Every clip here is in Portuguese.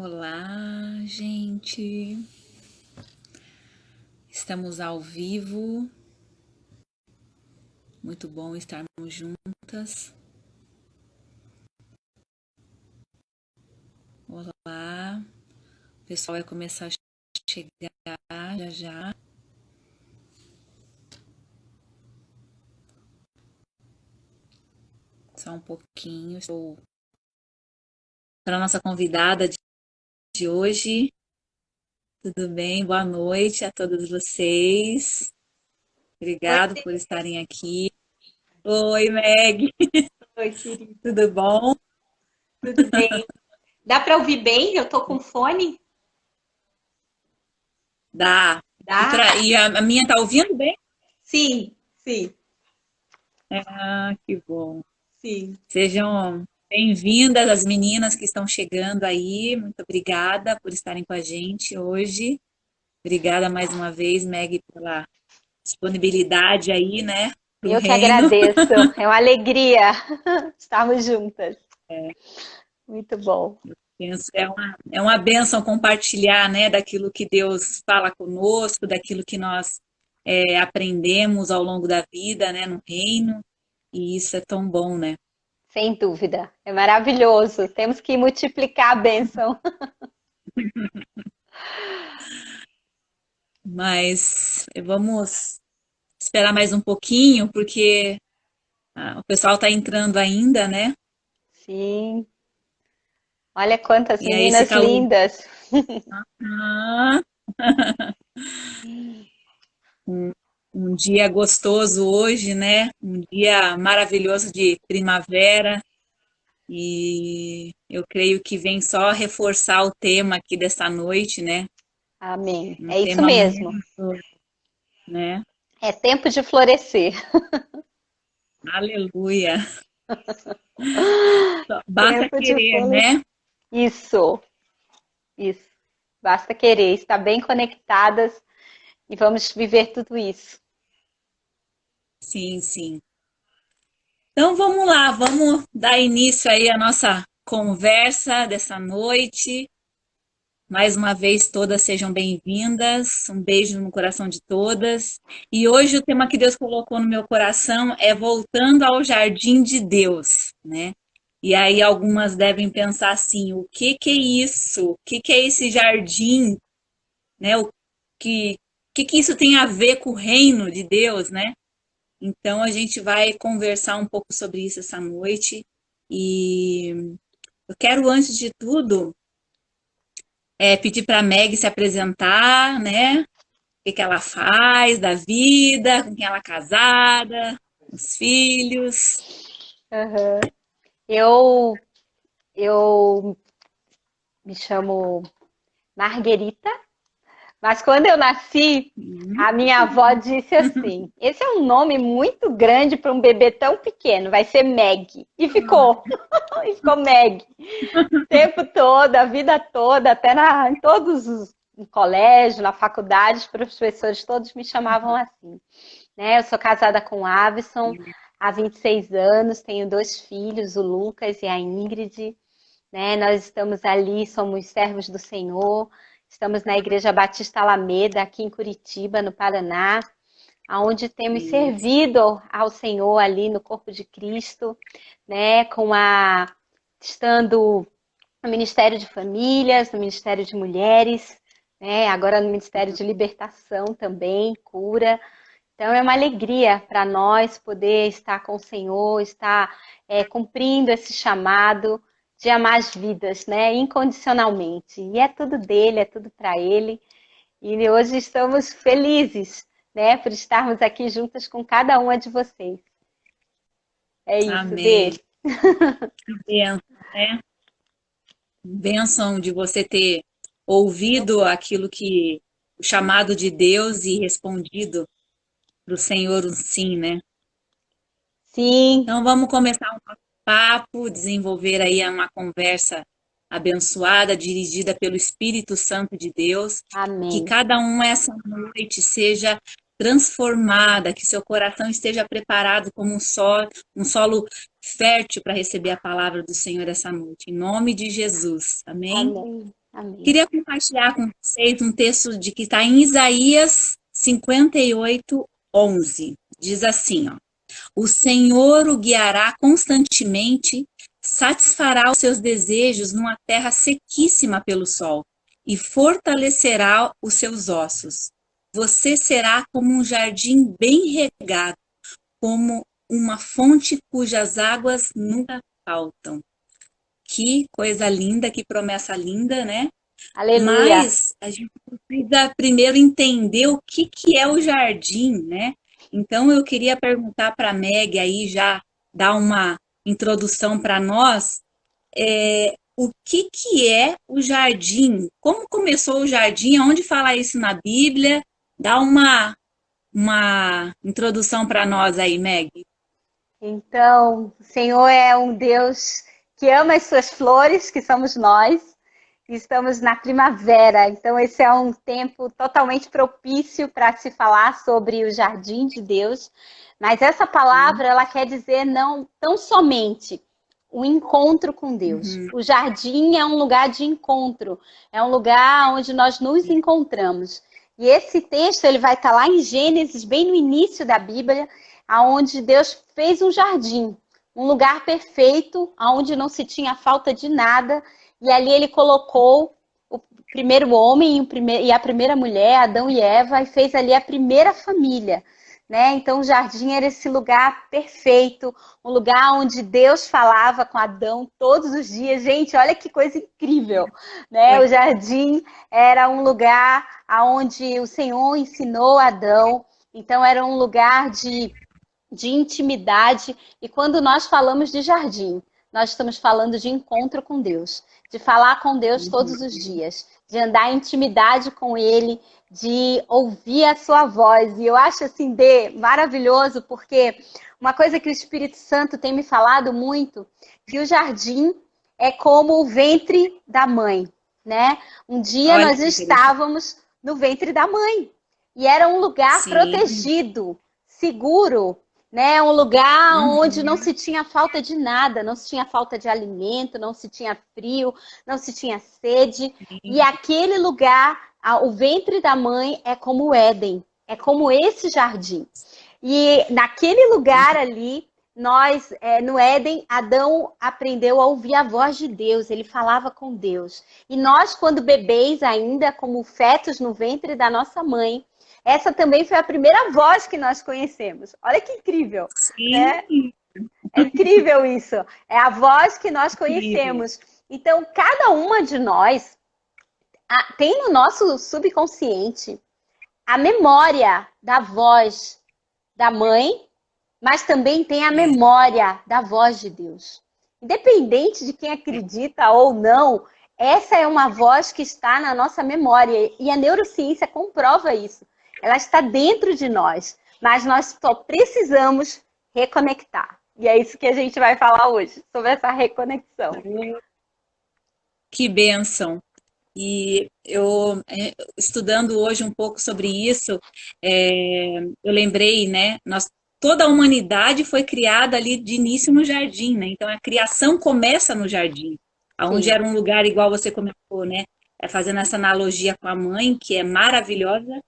Olá, gente. Estamos ao vivo. Muito bom estarmos juntas. Olá. O pessoal vai começar a chegar já já. Só um pouquinho. Estou para a nossa convidada de hoje. Tudo bem? Boa noite a todos vocês. Oi, Obrigado por estarem aqui. Oi, Meg. oi, querido. Tudo bom? Tudo bem? Dá para ouvir bem? Eu tô com fone? Dá. Dá? E a minha tá ouvindo bem? Sim, sim, Ah, que bom. sim. Sejam bem-vindas as meninas que estão chegando aí. Muito obrigada por estarem com a gente hoje. Obrigada mais uma vez, Meg, pela disponibilidade aí, né, para o Eu que reino. agradeço. É uma alegria estarmos juntas. Muito bom. Penso, é uma bênção compartilhar, né, daquilo que Deus fala conosco, daquilo que nós aprendemos ao longo da vida, né, no reino. E isso é tão bom, né? Sem dúvida. É maravilhoso. Temos que multiplicar a bênção. Mas vamos esperar mais um pouquinho, porque o pessoal está entrando ainda, né? Sim. Olha quantas E aí esse meninas calor. lindas. Ah, um, um dia gostoso hoje, né? Um dia maravilhoso de primavera. E eu creio que vem só reforçar o tema aqui dessa noite, né? Amém. Um É isso tema mesmo. muito, né? É tempo de florescer. Aleluia. Basta Tempo de querer, florescer. né? Isso, isso. Basta querer estar bem conectadas e vamos viver tudo isso. Sim, sim. Então vamos lá, vamos dar início aí à nossa conversa dessa noite. Mais uma vez, todas sejam bem-vindas. Um beijo no coração de todas. E hoje o tema que Deus colocou no meu coração é voltando ao jardim de Deus, né? E aí algumas devem pensar assim: o que que é isso? O que que é esse jardim, né? Que que isso tem a ver com o reino de Deus, né? Então a gente vai conversar um pouco sobre isso essa noite. E eu quero, antes de tudo, pedir para a Meg se apresentar, né? O que que ela faz da vida, com quem ela é casada, os filhos. Uhum. Eu, eu me chamo Marguerita, mas quando eu nasci, a minha avó disse assim: esse é um nome muito grande para um bebê tão pequeno, vai ser Meg. E ficou, e ficou Meg. O tempo todo, a vida toda, até em todos os no colégio, na faculdade, os professores todos me chamavam assim. Né? Eu sou casada com o Avison há 26 anos, tenho dois filhos, o Lucas e a Ingrid. Né? Nós estamos ali, somos servos do Senhor, estamos na Igreja Batista Alameda, aqui em Curitiba, no Paraná, onde temos Isso. servido ao Senhor ali no corpo de Cristo, né? Estando no Ministério de Famílias, no Ministério de Mulheres, né? Agora no Ministério de Libertação também, cura. Então é uma alegria para nós poder estar com o Senhor, estar cumprindo esse chamado de amar as vidas, né, incondicionalmente. E é tudo dele, é tudo para ele. E hoje estamos felizes, né, por estarmos aqui juntas com cada uma de vocês. É isso Amém. dele. Bênção, né? Bênção de você ter ouvido aquilo que o chamado de Deus e respondido para o Senhor um sim, né? Sim, Então vamos começar um papo, desenvolver aí uma conversa abençoada, dirigida pelo Espírito Santo de Deus, e que amém. cada um essa noite seja transformada, que seu coração esteja preparado como um solo fértil para receber a palavra do Senhor essa noite. Em nome de Jesus. Amém? Amém. Amém. Queria compartilhar com vocês um texto de que está em Isaías 58:11. Diz assim, ó: o Senhor o guiará constantemente, satisfará os seus desejos numa terra sequíssima pelo sol e fortalecerá os seus ossos. Você será como um jardim bem regado, como uma fonte cujas águas nunca faltam. Que coisa linda, que promessa linda, né? Aleluia. Mas a gente precisa primeiro entender o que que é o jardim, né? Então eu queria perguntar para a Meg aí já dar uma introdução para nós, o que que é o jardim? Como começou o jardim? Aonde fala isso na Bíblia? Dá uma introdução para nós aí, Meg. Então, o Senhor é um Deus que ama as suas flores, que somos nós. Estamos na primavera, então esse é um tempo totalmente propício para se falar sobre o jardim de Deus. Mas essa palavra, ela quer dizer não tão somente o encontro com Deus. Uhum. O jardim é um lugar de encontro, é um lugar onde nós nos encontramos. E esse texto ele vai estar lá em Gênesis, bem no início da Bíblia, aonde Deus fez um jardim, um lugar perfeito, onde não se tinha falta de nada. E ali ele colocou o primeiro homem e a primeira mulher, Adão e Eva, e fez ali a primeira família. Né? Então o jardim era esse lugar perfeito, um lugar onde Deus falava com Adão todos os dias. Gente, olha que coisa incrível, né? O jardim era um lugar onde o Senhor ensinou Adão, então era um lugar de intimidade. E quando nós falamos de jardim, nós estamos falando de encontro com Deus, de falar com Deus todos os dias, de andar em intimidade com Ele, de ouvir a sua voz. E eu acho assim, maravilhoso, porque uma coisa que o Espírito Santo tem me falado muito, que o jardim é como o ventre da mãe, né? Um dia Olha nós que estávamos no ventre da mãe, e era um lugar sim. protegido, seguro, né? Um lugar onde não Uhum. se tinha falta de nada, não se tinha falta de alimento, não se tinha frio, não se tinha sede. E aquele lugar, o ventre da mãe é como o Éden, é como esse jardim. E naquele lugar ali, nós, no Éden, Adão aprendeu a ouvir a voz de Deus, ele falava com Deus. E nós, quando bebês ainda, como fetos no ventre da nossa mãe, essa também foi a primeira voz que nós conhecemos. Olha que incrível, né? Sim, É incrível isso. É a voz que nós incrível. conhecemos. Então, cada uma de nós tem no nosso subconsciente a memória da voz da mãe, mas também tem a É. memória da voz de Deus. Independente de quem acredita ou não, essa é uma voz que está na nossa memória. E a neurociência comprova isso. Ela está dentro de nós, mas nós só precisamos reconectar. E é isso que a gente vai falar hoje, sobre essa reconexão. Que bênção. E eu, estudando hoje um pouco sobre isso, eu lembrei, né? Toda a humanidade foi criada ali de início no jardim, né? Então a criação começa no jardim, aonde Sim, era um lugar igual você comentou, né? Fazendo essa analogia com a mãe, que é maravilhosa,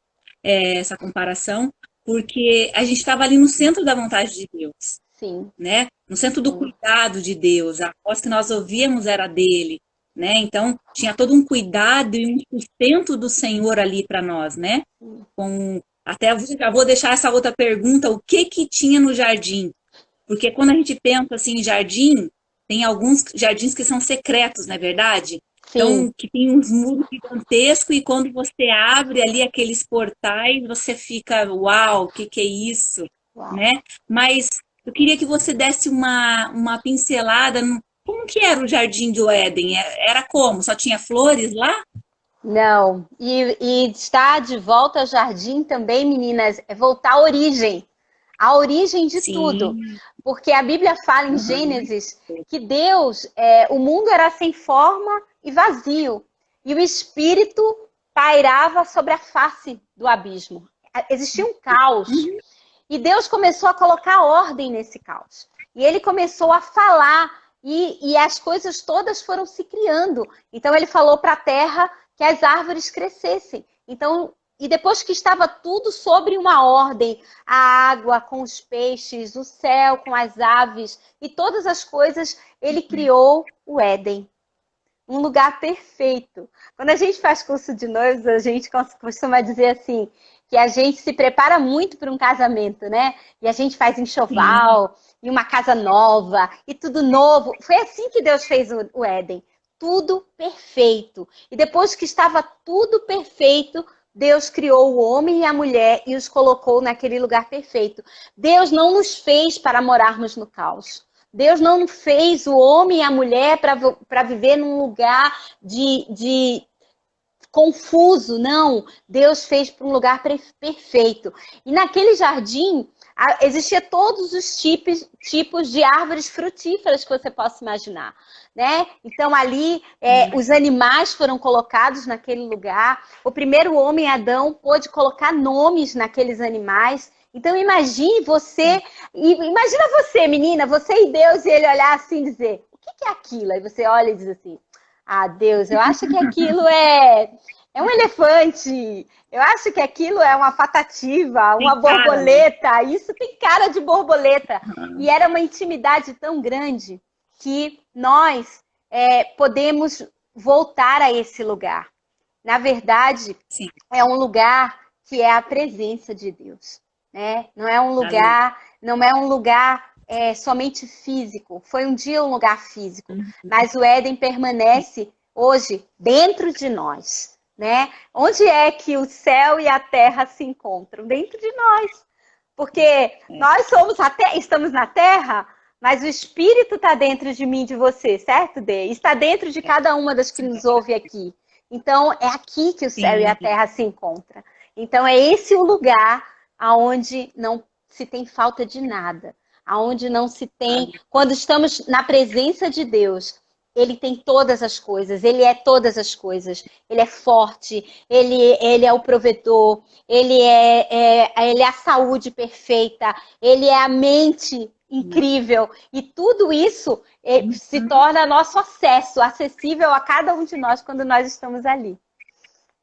essa comparação, porque a gente estava ali no centro da vontade de Deus, sim, né? No centro do sim. cuidado de Deus. A voz que nós ouvíamos era dele, né? Então tinha todo um cuidado e um sustento do Senhor ali para nós, né? Com até já vou deixar essa outra pergunta, o que que tinha no jardim? Porque quando a gente pensa assim em jardim, tem alguns jardins que são secretos, não é verdade? Sim. Então, que tem uns muros gigantescos e quando você abre ali aqueles portais, você fica, uau, o que que é isso? Uau. Né? Mas eu queria que você desse uma pincelada no como que era o Jardim do Éden? Era como? Só tinha flores lá? Não. E estar de volta ao jardim também, meninas, é voltar à origem de tudo. Sim. Porque a Bíblia fala em Uhum. Gênesis que Deus, o mundo era sem forma e vazio, e o Espírito pairava sobre a face do abismo. Existia um caos. Uhum. E Deus começou a colocar ordem nesse caos. E ele começou a falar. e as coisas todas foram se criando. Então ele falou para a terra que as árvores crescessem. Então, e depois que estava tudo sobre uma ordem, a água com os peixes, o céu com as aves e todas as coisas, ele criou o Éden. Um lugar perfeito. Quando a gente faz curso de noivos, a gente costuma dizer assim, que a gente se prepara muito para um casamento, né? E a gente faz Sim. enxoval, e uma casa nova, e tudo novo. Foi assim que Deus fez o Éden. Tudo perfeito. E depois que estava tudo perfeito, Deus criou o homem e a mulher e os colocou naquele lugar perfeito. Deus não nos fez para morarmos no caos. Deus não fez o homem e a mulher para viver num lugar de confuso, não. Deus fez para um lugar perfeito. E naquele jardim existia todos os tipos de árvores frutíferas que você possa imaginar. Né? Então ali os animais foram colocados naquele lugar. O primeiro homem, Adão, pôde colocar nomes naqueles animais. Então imagina você, menina, você e Deus, e ele olhar assim e dizer, o que é aquilo? Aí você olha e diz assim, ah, Deus, eu acho que aquilo é um elefante, eu acho que aquilo é uma patativa, uma Tem cara, né? borboleta, isso tem cara de borboleta. E era uma intimidade tão grande que nós podemos voltar a esse lugar. Na verdade, Sim. é um lugar que é a presença de Deus. Né? Não é um Aleluia. lugar somente físico. Foi um dia um lugar físico, mas o Éden permanece hoje dentro de nós. Né? Onde é que o céu e a terra se encontram? Dentro de nós. Porque nós estamos na terra, mas o Espírito está dentro de mim e de você, certo, Dê? Está dentro de cada uma das que nos ouve aqui. Então, é aqui que o céu e a Sim. terra se encontram. Então, é esse o lugar aonde não se tem falta de nada, aonde não se tem, quando estamos na presença de Deus, ele tem todas as coisas, ele é todas as coisas, ele é forte, ele é o provedor, ele é a saúde perfeita, ele é a mente incrível, e tudo isso se torna nosso acesso, acessível a cada um de nós quando nós estamos ali.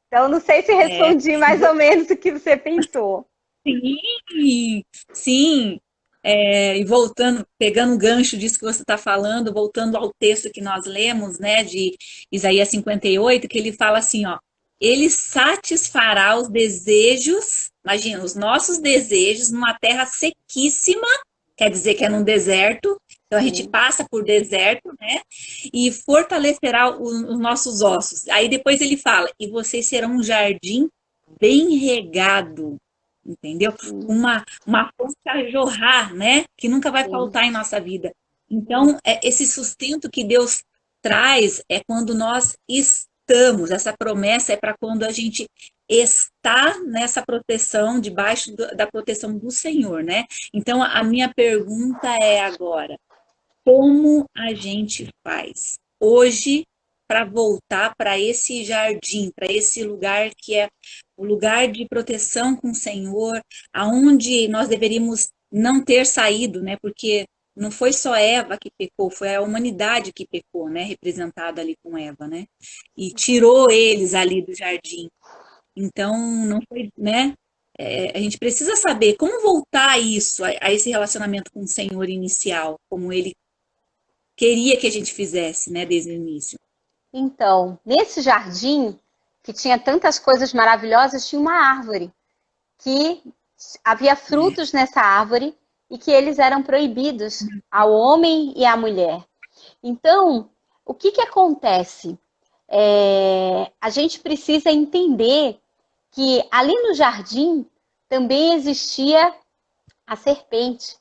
Então, não sei se É, respondi mais ou menos o que você pensou. sim, sim. E voltando, pegando o gancho disso que você está falando, voltando ao texto que nós lemos, né, de Isaías 58, que ele fala assim, ó, ele satisfará os desejos, imagina, os nossos desejos numa terra sequíssima, quer dizer que é num deserto, então a gente Sim. passa por deserto, né, e fortalecerá os nossos ossos. Aí depois ele fala, e vocês serão um jardim bem regado, entendeu? Sim, Uma fonte a jorrar, né? Que nunca vai sim, faltar em nossa vida. Então, esse sustento que Deus traz é quando nós estamos. Essa promessa é para quando a gente está nessa proteção, debaixo da proteção do Senhor, né? Então, a minha pergunta é agora: como a gente faz hoje para voltar para esse jardim, para esse lugar que é o lugar de proteção com o Senhor, aonde nós deveríamos não ter saído, né? Porque não foi só Eva que pecou, foi a humanidade que pecou, né? Representada ali com Eva, né? E tirou eles ali do jardim. Então, não foi, né? A gente precisa saber como voltar a isso, a esse relacionamento com o Senhor inicial, como ele queria que a gente fizesse, né, desde o início. Então, nesse jardim, que tinha tantas coisas maravilhosas, tinha uma árvore, que havia frutos nessa árvore e que eles eram proibidos ao homem e à mulher. Então, o que acontece? A gente precisa entender que ali no jardim também existia a serpente,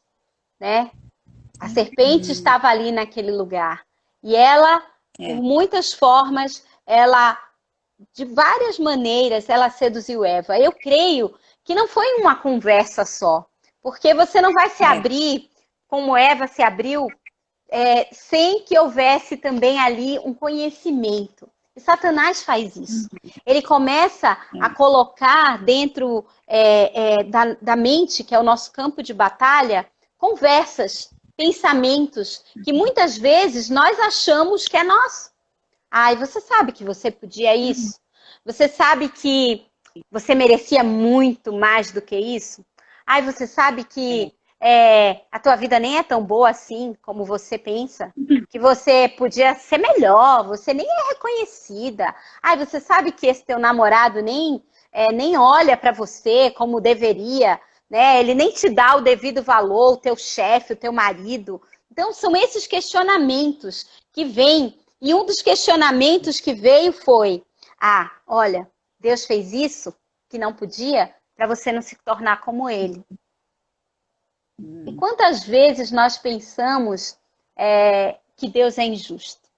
né? A serpente estava ali naquele lugar. E ela, por É, muitas formas, de várias maneiras, ela seduziu Eva. Eu creio que não foi uma conversa só. Porque você não vai se é, abrir como Eva se abriu, sem que houvesse também ali um conhecimento. E Satanás faz isso. Ele começa a colocar dentro da mente, que é o nosso campo de batalha, conversas, pensamentos que muitas vezes nós achamos que é nosso. Ai, você sabe que você podia isso? Você sabe que você merecia muito mais do que isso? Ai, você sabe que a tua vida nem é tão boa assim como você pensa? Que você podia ser melhor, você nem é reconhecida. Ai, você sabe que esse teu namorado nem olha para você como deveria, né? Ele nem te dá o devido valor, o teu chefe, o teu marido. Então, são esses questionamentos que vêm. E um dos questionamentos que veio foi: olha, Deus fez isso que não podia para você não se tornar como ele. E quantas vezes nós pensamos que Deus é injusto?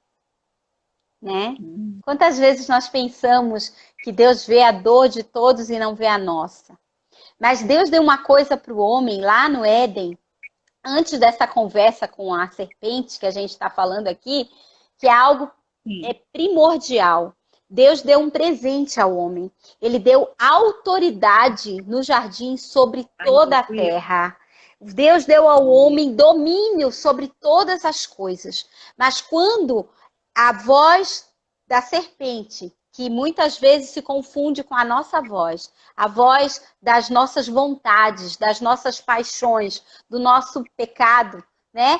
Né? Quantas vezes nós pensamos que Deus vê a dor de todos e não vê a nossa? Mas Deus deu uma coisa para o homem lá no Éden, antes dessa conversa com a serpente que a gente está falando aqui, que é algo primordial. Deus deu um presente ao homem. Ele deu autoridade no jardim sobre toda a terra. Deus deu ao homem domínio sobre todas as coisas. Mas quando a voz da serpente, que muitas vezes se confunde com a nossa voz, a voz das nossas vontades, das nossas paixões, do nosso pecado, né?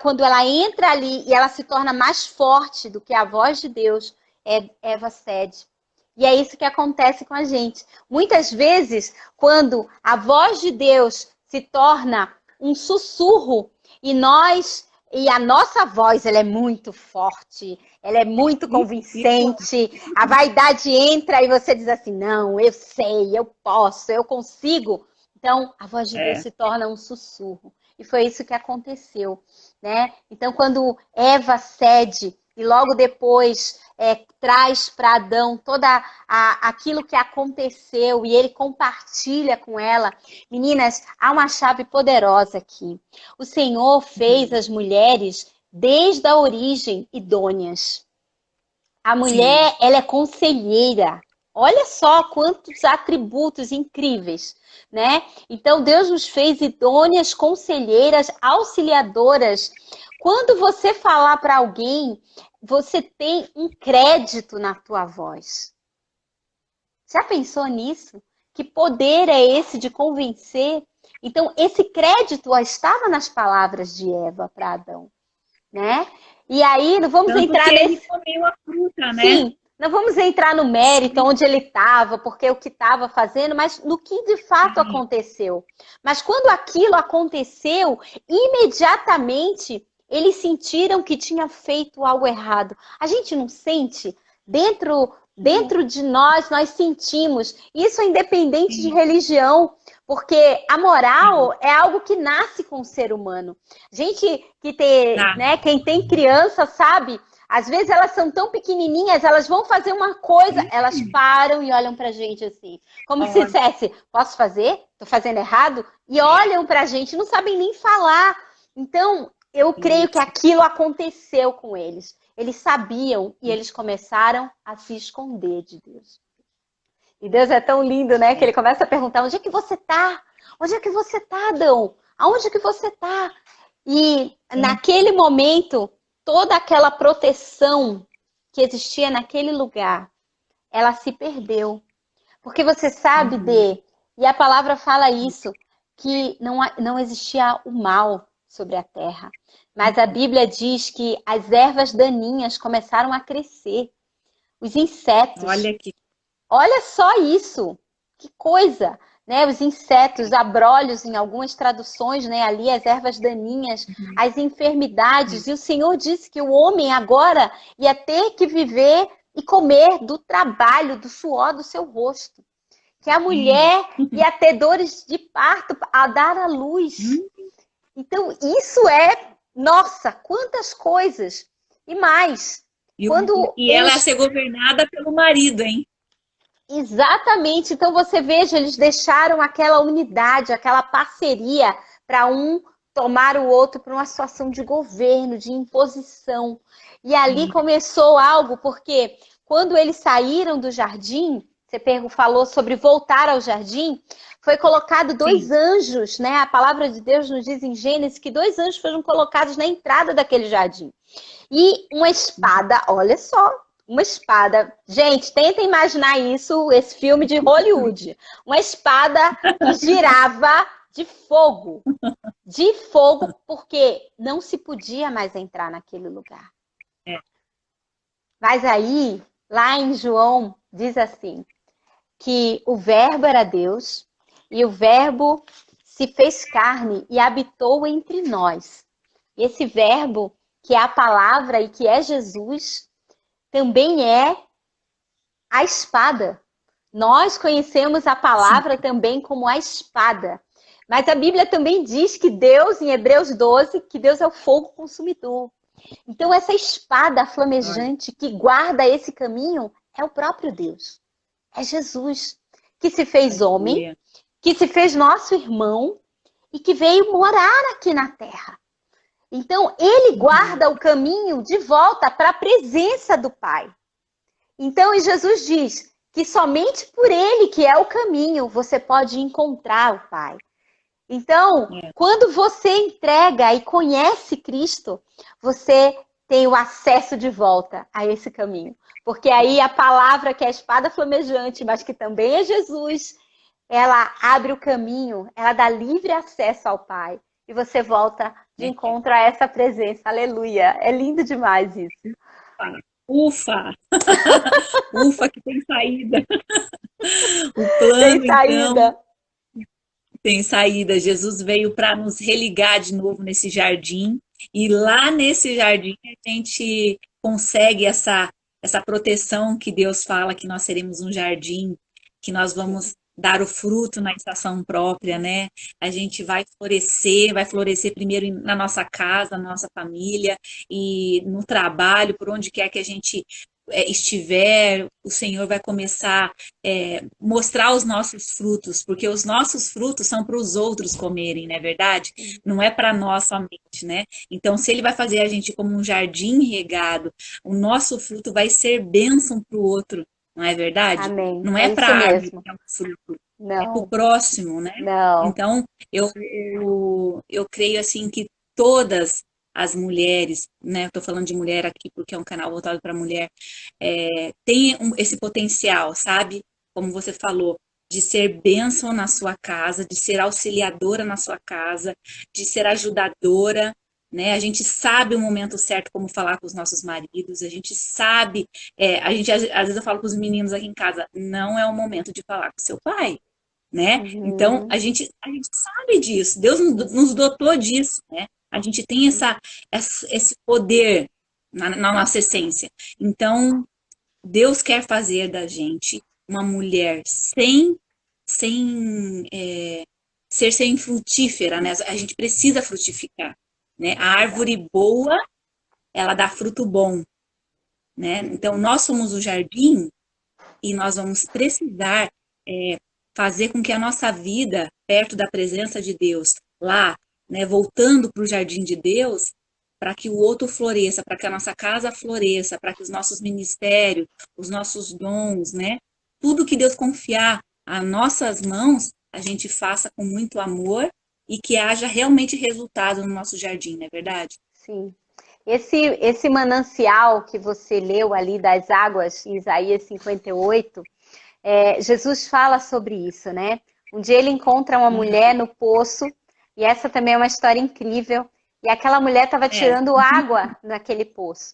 Quando ela entra ali e ela se torna mais forte do que a voz de Deus, Eva cede. E é isso que acontece com a gente. Muitas vezes, quando a voz de Deus se torna um sussurro e a nossa voz, ela é muito forte, ela é muito convincente, a vaidade entra e você diz assim: não, eu sei, eu posso, eu consigo. Então, a voz de Deus se torna um sussurro. E foi isso que aconteceu, né? Então, quando Eva cede e logo depois traz para Adão toda aquilo que aconteceu e ele compartilha com ela. Meninas, há uma chave poderosa aqui. O Senhor fez as mulheres desde a origem idôneas. A mulher, ela é conselheira. Olha só quantos atributos incríveis, né? Então, Deus nos fez idôneas, conselheiras, auxiliadoras. Quando você falar para alguém, você tem um crédito na tua voz. Já pensou nisso? Que poder é esse de convencer? Então, esse crédito estava nas palavras de Eva para Adão, né? E aí, não vamos entrar nesse... Ele comeu a fruta, né? Sim, não vamos entrar no mérito onde ele estava, porque o que estava fazendo, mas no que de fato aconteceu. Mas quando aquilo aconteceu, imediatamente eles sentiram que tinha feito algo errado. A gente não sente? Dentro de nós sentimos. Isso é independente de religião, porque a moral é algo que nasce com o ser humano. Gente que tem, né, quem tem criança sabe, às vezes elas são tão pequenininhas, elas vão fazer uma coisa, elas param e olham pra gente assim, como se dissesse: posso fazer? Tô fazendo errado? E olham pra gente, não sabem nem falar. Então, eu creio que aquilo aconteceu com eles. Eles sabiam e eles começaram a se esconder de Deus. E Deus é tão lindo, né? Que ele começa a perguntar: onde é que você tá? Onde é que você tá, Adão? Aonde é que você tá? E naquele momento, toda aquela proteção que existia naquele lugar, ela se perdeu. Porque você sabe, e a palavra fala isso, que não existia o mal sobre a terra. Mas a Bíblia diz que as ervas daninhas começaram a crescer. Os insetos. Olha só isso. Que coisa, né? Os insetos, abrolhos em algumas traduções, né? Ali as ervas daninhas, as enfermidades. E o Senhor disse que o homem agora ia ter que viver e comer do trabalho, do suor do seu rosto. Que a mulher ia ter dores de parto a dar à luz. Então, isso nossa, quantas coisas! E mais. E ela ia ser governada pelo marido, hein? Exatamente. Então, você veja, eles deixaram aquela unidade, aquela parceria para um tomar o outro para uma situação de governo, de imposição. E ali começou algo, porque quando eles saíram do jardim, você falou sobre voltar ao jardim, foi colocado dois Sim. anjos, né? A palavra de Deus nos diz em Gênesis que dois anjos foram colocados na entrada daquele jardim. E uma espada, olha só, uma espada. Gente, tenta imaginar isso, esse filme de Hollywood. Uma espada que girava de fogo, porque não se podia mais entrar naquele lugar. É. Mas aí, lá em João, diz assim, que o verbo era Deus e o verbo se fez carne e habitou entre nós. E esse verbo, que é a palavra e que é Jesus, também é a espada. Nós conhecemos a Sim. palavra também como a espada. Mas a Bíblia também diz que Deus, em Hebreus 12, que Deus é o fogo consumidor. Então, essa espada Olha, flamejante que guarda esse caminho é o próprio Deus. É Jesus, que se fez homem, aleluia. que se fez nosso irmão e que veio morar aqui na terra. Então, ele Uhum. guarda o caminho de volta para a presença do Pai. Então, e Jesus diz que somente por ele, que é o caminho, você pode encontrar o Pai. Então, É, quando você entrega e conhece Cristo, você tem o acesso de volta a esse caminho. Porque aí a palavra que é a espada flamejante, mas que também é Jesus, ela abre o caminho, ela dá livre acesso ao Pai. E você volta de é. encontro a essa presença. Aleluia. É lindo demais isso. Ufa! Ufa, que tem saída. O Tem plano, então, saída. tem saída. Jesus veio para nos religar de novo nesse jardim. E lá nesse jardim a gente consegue essa proteção que Deus fala que nós seremos um jardim, que nós vamos dar o fruto na estação própria, né? A gente vai florescer primeiro na nossa casa, na nossa família e no trabalho, por onde quer que a gente estiver, o Senhor vai começar mostrar os nossos frutos, porque os nossos frutos são para os outros comerem, não é verdade? Não é para nós somente, né? Então, se Ele vai fazer a gente como um jardim regado, o nosso fruto vai ser bênção para o outro, não é verdade? Amém. Não É é para isso a árvore mesmo. que é um fruto, é para o Não, próximo, né? não. Então, eu creio assim que todas as mulheres, né? Estou falando de mulher aqui porque é um canal voltado para mulher, tem esse potencial, sabe? Como você falou, de ser bênção na sua casa, de ser auxiliadora na sua casa, de ser ajudadora, né? A gente sabe o momento certo como falar com os nossos maridos, a gente sabe, às vezes eu falo com os meninos aqui em casa, não é o momento de falar com seu pai, né? Então, Uhum. a gente sabe disso, Deus nos dotou disso, né? A gente tem esse poder na nossa essência. Então, Deus quer fazer da gente uma mulher sem ser sem frutífera, né? A gente precisa frutificar, né? A Verdade. árvore boa, ela dá fruto bom, né? Então, nós somos o jardim e nós vamos precisar fazer com que a nossa vida perto da presença de Deus, lá, né, voltando para o jardim de Deus, para que o outro floresça, para que a nossa casa floresça, para que os nossos ministérios, os nossos dons, né, tudo que Deus confiar a nossas mãos, a gente faça com muito amor e que haja realmente resultado no nosso jardim, não é verdade? Sim. Esse manancial que você leu ali das águas em Isaías 58, Jesus fala sobre isso, né? Um dia ele encontra uma Uhum. mulher no poço, e essa também é uma história incrível, e aquela mulher estava É. tirando água naquele poço.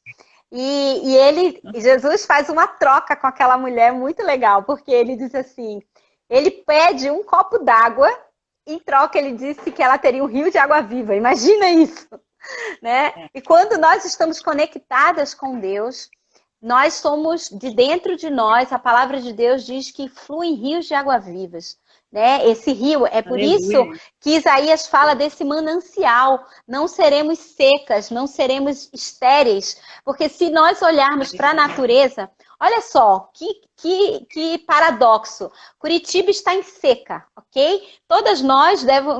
Jesus faz uma troca com aquela mulher muito legal, porque ele diz assim, ele pede um copo d'água, em troca ele disse que ela teria um rio de água viva. Imagina isso! Né? É. E quando nós estamos conectadas com Deus, nós somos, de dentro de nós, a palavra de Deus diz que fluem rios de água vivas. Né? Esse rio, é por isso Aleluia. que Isaías fala desse manancial. Não seremos secas, não seremos estéreis, porque se nós olharmos para a Aleluia. natureza, olha só, que paradoxo. Curitiba está em seca, ok? Todas nós devemos,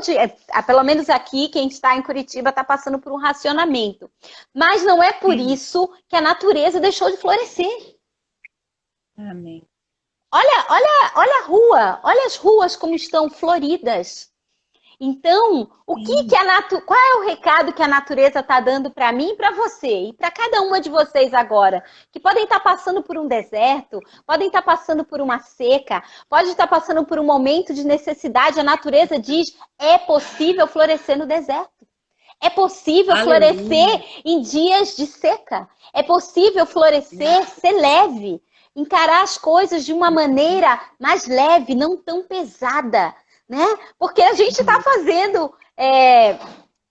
Sim. pelo menos aqui, quem está em Curitiba está passando por um racionamento. Mas não é por Sim. isso que a natureza deixou de florescer. Amém. olha a rua, olha as ruas como estão floridas. Então, Sim. qual é o recado que a natureza está dando para mim e para você? E para cada uma de vocês agora, que podem estar passando por um deserto, podem estar passando por uma seca, podem estar passando por um momento de necessidade. A natureza diz: é possível florescer no deserto. É possível Aleluia. florescer em dias de seca. É possível florescer, ser leve, encarar as coisas de uma maneira mais leve, não tão pesada, né? Porque a gente está fazendo,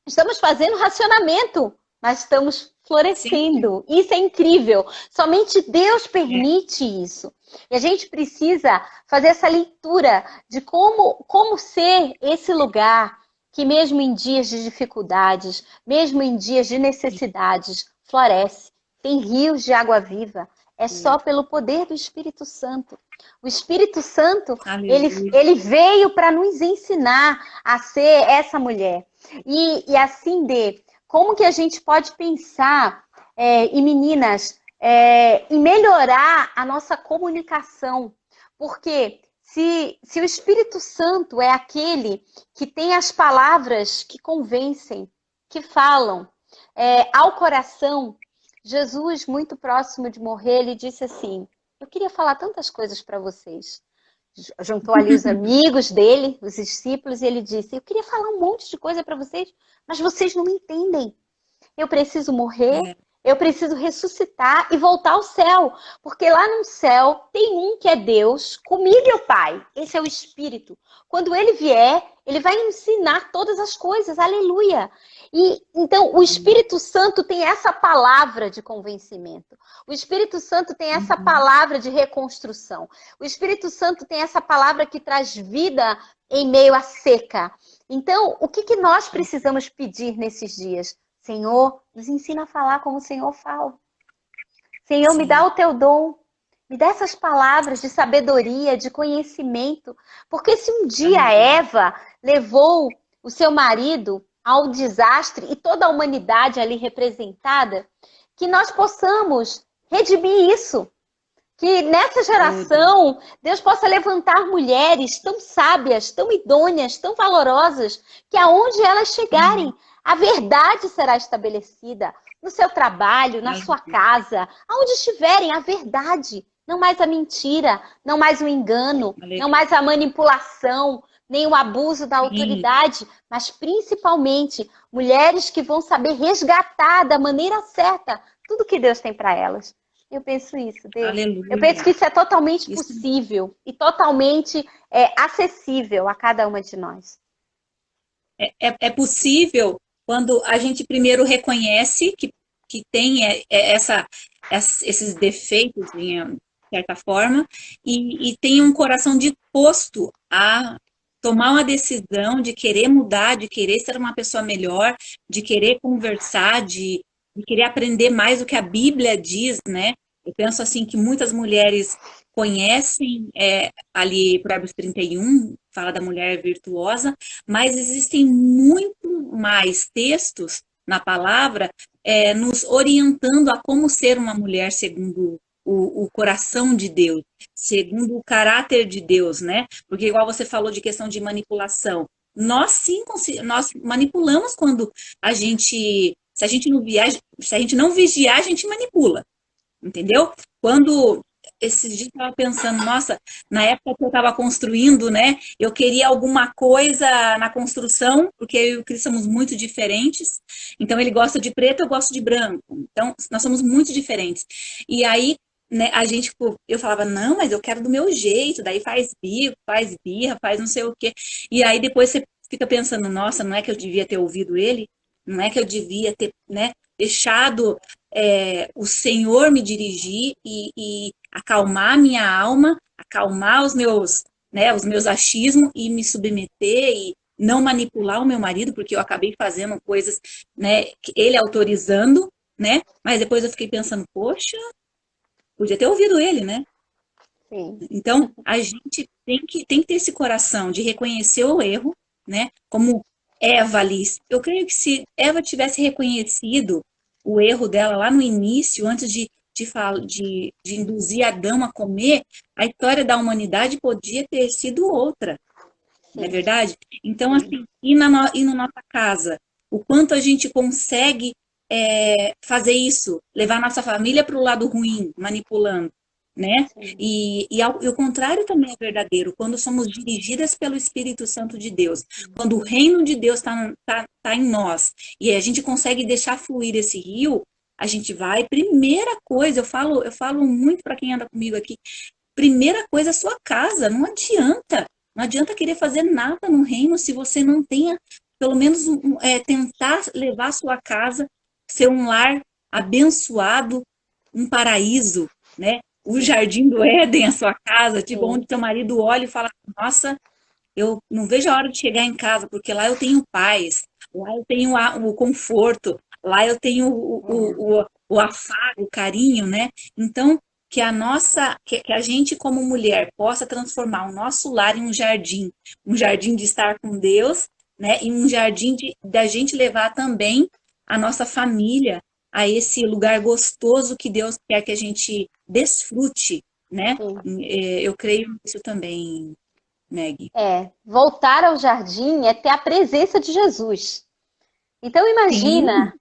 estamos fazendo racionamento, mas estamos Sim. florescendo. Isso é incrível. Somente Deus É. permite isso. E a gente precisa fazer essa leitura de como ser esse lugar que, mesmo em dias de dificuldades, mesmo em dias de necessidades, floresce. Tem rios de água viva. É só pelo poder do Espírito Santo. O Espírito Santo, Aleluia. ele veio para nos ensinar a ser essa mulher. E assim, como que a gente pode pensar, e meninas, em melhorar a nossa comunicação? Porque se o Espírito Santo é aquele que tem as palavras que convencem, que falam ao coração, Jesus, muito próximo de morrer, ele disse assim: eu queria falar tantas coisas para vocês. Juntou ali os amigos dele, os discípulos, e ele disse: eu queria falar um monte de coisa para vocês, mas vocês não me entendem. Eu preciso morrer, É. eu preciso ressuscitar e voltar ao céu, porque lá no céu tem um que é Deus, comigo e o Pai. Esse é o Espírito. Quando ele vier, ele vai ensinar todas as coisas. Aleluia. E então o Espírito Santo tem essa palavra de convencimento. O Espírito Santo tem essa Uhum. palavra de reconstrução. O Espírito Santo tem essa palavra que traz vida em meio à seca. Então, o que nós precisamos pedir nesses dias? Senhor, nos ensina a falar como o Senhor fala. Senhor, me dá Sim. o teu dom. Me dá essas palavras de sabedoria, de conhecimento. Porque se um dia Aleluia. Eva levou o seu marido ao desastre e toda a humanidade ali representada, que nós possamos redimir isso. Que nessa Oh, Deus. geração, Deus possa levantar mulheres tão sábias, tão idôneas, tão valorosas, que aonde elas chegarem, Uhum. a verdade será estabelecida. No seu trabalho, na sua Aleluia. casa, aonde estiverem, a verdade. Não mais a mentira, não mais o engano, não Aleluia. mais a manipulação, nem o abuso da Sim. autoridade, mas principalmente mulheres que vão saber resgatar da maneira certa tudo que Deus tem para elas. Eu penso isso, Dê. Eu penso Aleluia. que isso é totalmente Isso possível e totalmente acessível a cada uma de nós. é possível quando a gente primeiro reconhece que tem esses defeitos, de certa forma, e tem um coração disposto a tomar uma decisão de querer mudar, de querer ser uma pessoa melhor, de querer conversar, de querer aprender mais o que a Bíblia diz, né? Eu penso assim que muitas mulheres conhecem ali Provérbios 31, fala da mulher virtuosa, mas existem muito mais textos na palavra nos orientando a como ser uma mulher segundo o coração de Deus, segundo o caráter de Deus, né? Porque igual você falou de questão de manipulação, nós sim nós manipulamos quando se a gente não viaja, se a gente não vigiar, a gente manipula, entendeu? Quando esses dias eu estava pensando, nossa, na época que eu estava construindo, né? Eu queria alguma coisa na construção, porque eu e o Cris somos muito diferentes. Então ele gosta de preto, eu gosto de branco. Então nós somos muito diferentes. E aí, né, a gente, eu falava, não, mas eu quero do meu jeito. Daí faz bico, faz birra, faz não sei o quê. E aí depois você fica pensando, nossa, não é que eu devia ter ouvido ele? Não é que eu devia ter, né, deixado o Senhor me dirigir e acalmar minha alma, acalmar os meus achismos e me submeter e não manipular o meu marido, porque eu acabei fazendo coisas, né, que ele autorizando, né? Mas depois eu fiquei pensando, poxa, podia ter ouvido ele, né? Sim, Então, a gente tem que ter esse coração de reconhecer o erro, né? Como Eva ali. Eu creio que se Eva tivesse reconhecido o erro dela lá no início, antes de de induzir Adão a comer, a história da humanidade podia ter sido outra, não é Sim, verdade? Então, sim, assim, e na nossa casa, o quanto a gente consegue fazer isso, levar nossa família para o lado ruim, manipulando, né? sim, E o contrário também é verdadeiro, quando somos dirigidas pelo Espírito Santo de Deus, quando o reino de Deus tá em nós, e a gente consegue deixar fluir esse rio, a gente vai, primeira coisa, eu falo muito para quem anda comigo aqui, primeira coisa é a sua casa, não adianta querer fazer nada no reino se você não tenha, pelo menos, tentar levar a sua casa, ser um lar abençoado, um paraíso, né? O sim, jardim do Éden, a sua casa, tipo, sim, onde teu marido olha e fala, nossa, eu não vejo a hora de chegar em casa, porque lá eu tenho paz, lá eu tenho o conforto, lá eu tenho o afago, o carinho, né? Então, que a gente como mulher possa transformar o nosso lar em um jardim de estar com Deus, né? E um jardim da gente levar também a nossa família a esse lugar gostoso que Deus quer que a gente desfrute, né? sim. Eu creio nisso também, Meg. Voltar ao jardim é ter a presença de Jesus. Então Sim, imagina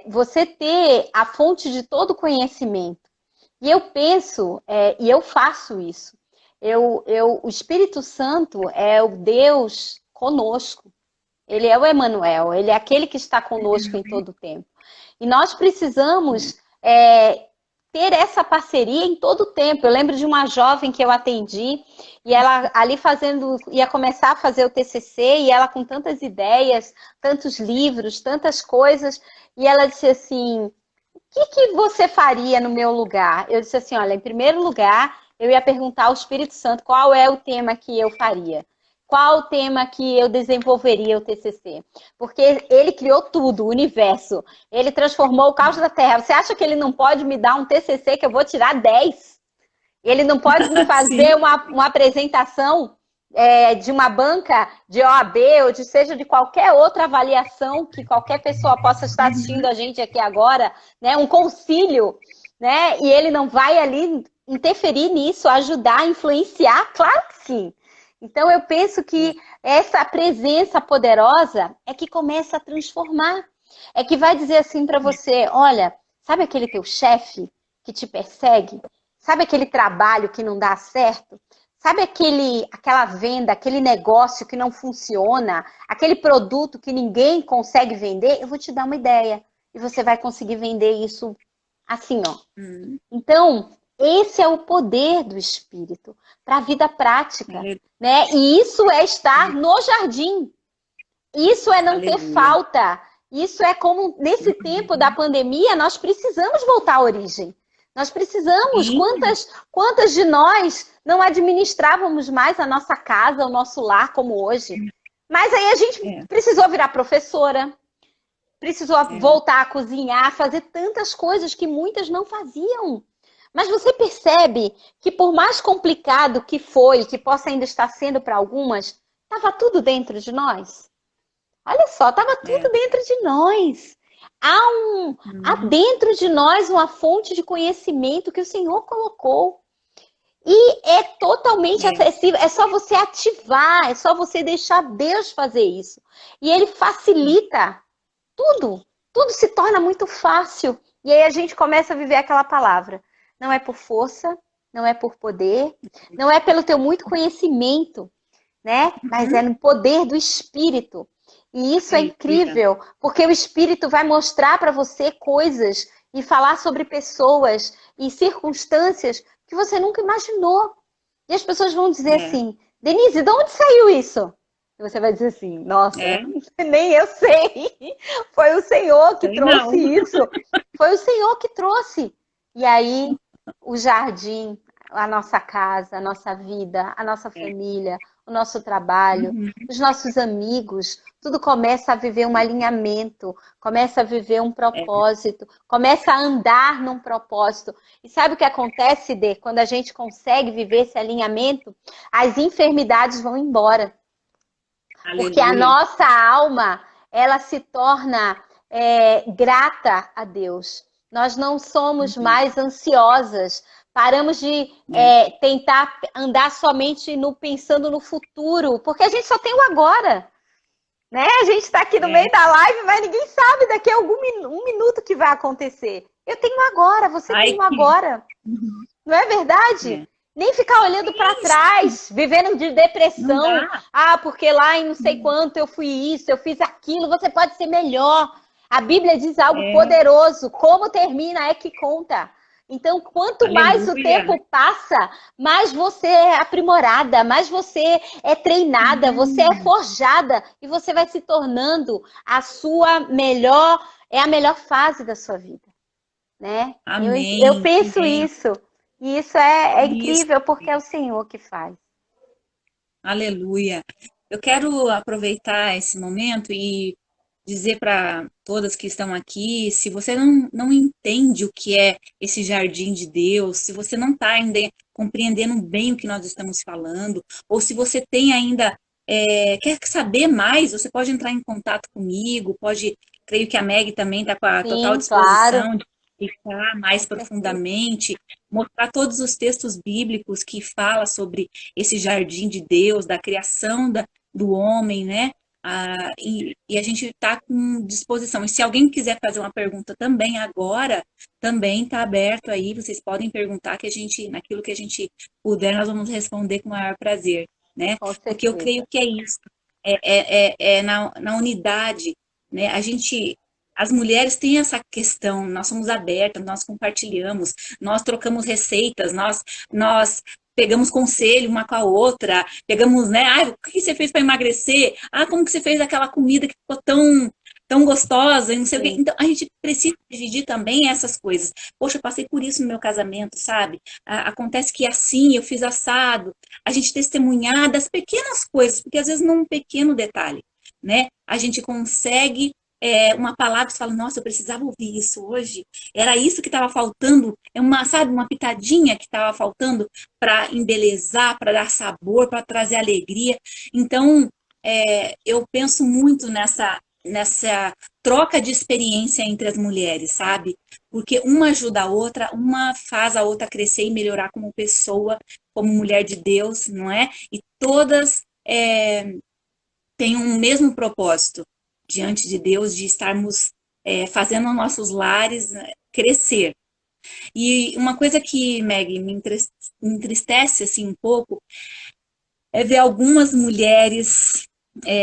você ter a fonte de todo conhecimento. E eu penso, e eu faço isso. O Espírito Santo é o Deus conosco. Ele é o Emanuel, ele é aquele que está conosco em todo o tempo. E nós precisamos ter essa parceria em todo o tempo. Eu lembro de uma jovem que eu atendi e ela ali ia começar a fazer o TCC e ela com tantas ideias, tantos livros, tantas coisas, e ela disse assim: que você faria no meu lugar? Eu disse assim, olha, em primeiro lugar, eu ia perguntar ao Espírito Santo qual é o tema que eu faria. Qual o tema que eu desenvolveria o TCC? Porque ele criou tudo, o universo. Ele transformou o caos da Terra. Você acha que ele não pode me dar um TCC que eu vou tirar 10? Ele não pode me fazer sim, uma apresentação de uma banca de OAB ou seja de qualquer outra avaliação que qualquer pessoa possa estar assistindo a gente aqui agora, né? Um concílio, né? E ele não vai ali interferir nisso, ajudar, influenciar? Claro que sim. Então eu penso que essa presença poderosa é que começa a transformar. É que vai dizer assim para você, olha, sabe aquele teu chefe que te persegue? Sabe aquele trabalho que não dá certo? Sabe aquela venda, aquele negócio que não funciona, aquele produto que ninguém consegue vender? Eu vou te dar uma ideia e você vai conseguir vender isso assim, ó. hum, Então, esse é o poder do espírito para a vida prática, ale- né? E isso é estar no jardim. Isso é não ter aleluia. falta. Isso é como nesse tempo da pandemia nós precisamos voltar à origem. Nós precisamos. Sim, Quantas de nós não administrávamos mais a nossa casa, o nosso lar como hoje? Mas aí a gente é, precisou virar professora, precisou é, voltar a cozinhar, fazer tantas coisas que muitas não faziam. Mas você percebe que por mais complicado que foi, que possa ainda estar sendo para algumas, estava tudo dentro de nós. Olha só, estava é. tudo dentro de nós. Há Hum, dentro de nós uma fonte de conhecimento que o Senhor colocou. E é totalmente é, acessível. É só você ativar, é só você deixar Deus fazer isso. E ele facilita tudo. Tudo se torna muito fácil. E aí a gente começa a viver aquela palavra. Não é por força, não é por poder, não é pelo teu muito conhecimento, né? Mas é hum, no poder do Espírito. E isso é aleluia. incrível, porque o Espírito vai mostrar para você coisas e falar sobre pessoas e circunstâncias que você nunca imaginou. E as pessoas vão dizer É, assim: Denise, de onde saiu isso? E você vai dizer assim: nossa, é, nem eu sei. Foi o Senhor que sei trouxe não. isso. Foi o Senhor que trouxe. E aí, o jardim, a nossa casa, a nossa vida, a nossa É, família, o nosso trabalho, uhum, os nossos amigos, tudo começa a viver um alinhamento, começa a viver um é, propósito, começa a andar num propósito. E sabe o que acontece, Dê? Quando a gente consegue viver esse alinhamento, as enfermidades vão embora. Porque a aleluia. nossa alma, ela se torna grata a Deus. Nós não somos Uhum. mais ansiosas. Paramos de É. tentar andar somente no pensando no futuro, porque a gente só tem o agora, né? A gente está aqui no É. meio da live, mas ninguém sabe daqui a um minuto que vai acontecer. Eu tenho agora, você Ai, tem o agora. uhum. Não é verdade? É. Nem ficar olhando para Sim, trás, vivendo de não depressão. dá. Ah, porque lá em não sei Uhum. quanto eu fui isso, eu fiz aquilo. Você pode ser melhor. A Bíblia diz algo É. poderoso. Como termina é que conta. Então, quanto mais o Aleluia. tempo passa, mais você é aprimorada, mais você é treinada, você é Sim. forjada e você vai se tornando a sua melhor, é a melhor fase da sua vida, né? Eu Amém. penso Amém. isso. E isso é Isso. incrível porque é o Senhor que faz. Aleluia. Eu quero aproveitar esse momento e dizer para todas que estão aqui, se você não entende o que é esse jardim de Deus, se você não está ainda compreendendo bem o que nós estamos falando, ou se você tem ainda, quer saber mais, você pode entrar em contato comigo, pode, creio que a Meg também está com a total Sim, claro, disposição de explicar mais com certeza. profundamente, mostrar todos os textos bíblicos que fala sobre esse jardim de Deus, da criação do homem, né? E a gente está com disposição. E se alguém quiser fazer uma pergunta também agora, também está aberto aí. Vocês podem perguntar que a gente, naquilo que a gente puder, nós vamos responder com o maior prazer, né? Com Porque eu creio certeza. que é isso, é na unidade, né? As mulheres têm essa questão, nós somos abertas, nós compartilhamos, nós trocamos receitas, nós pegamos conselho uma com a outra, pegamos, né? Ah, o que você fez para emagrecer? Ah, como que você fez aquela comida que ficou tão gostosa e não sei o quê. Sim, Então, a gente precisa dividir também essas coisas. Poxa, eu passei por isso no meu casamento, sabe? Acontece que assim, eu fiz assado. A gente testemunhar das pequenas coisas, porque às vezes num pequeno detalhe, né? A gente consegue uma palavra que você fala, nossa, eu precisava ouvir isso hoje. Era isso que estava faltando, sabe, uma pitadinha que estava faltando para embelezar, para dar sabor, para trazer alegria. Então, eu penso muito nessa troca de experiência entre as mulheres, sabe? Porque uma ajuda a outra, uma faz a outra crescer e melhorar como pessoa, como mulher de Deus, não é? E todas têm um mesmo propósito diante de Deus, de estarmos fazendo nossos lares crescer. E uma coisa que, Meg, me entristece assim um pouco é ver algumas mulheres,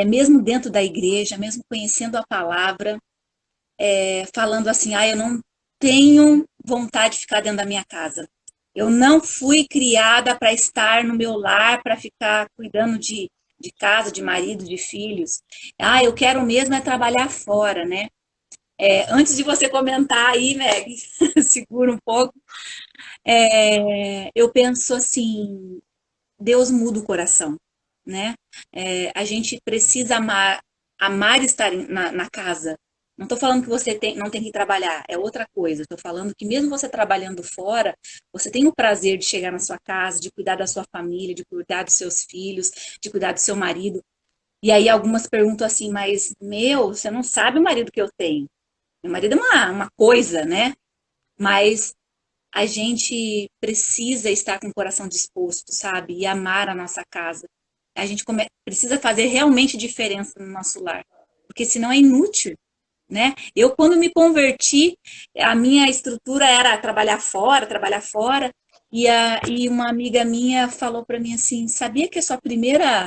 mesmo dentro da igreja, mesmo conhecendo a palavra, falando assim: ah, eu não tenho vontade de ficar dentro da minha casa. Eu não fui criada para estar no meu lar, para ficar cuidando de casa, de marido, de filhos. Ah, eu quero mesmo é trabalhar fora, né? Antes de você comentar aí, Meg, segura um pouco. Eu penso assim, Deus muda o coração, né? A gente precisa amar estar na casa. Não estou falando que você não tem que trabalhar, é outra coisa. Estou falando que mesmo você trabalhando fora, você tem o prazer de chegar na sua casa, de cuidar da sua família, de cuidar dos seus filhos, de cuidar do seu marido. E aí algumas perguntam assim, mas você não sabe o marido que eu tenho. Meu marido é uma coisa, né? Mas a gente precisa estar com o coração disposto, sabe? E amar a nossa casa. A gente precisa fazer realmente diferença no nosso lar, porque senão é inútil, né? Eu, quando me converti, a minha estrutura era trabalhar fora, e uma amiga minha falou para mim assim: sabia que o seu primeiro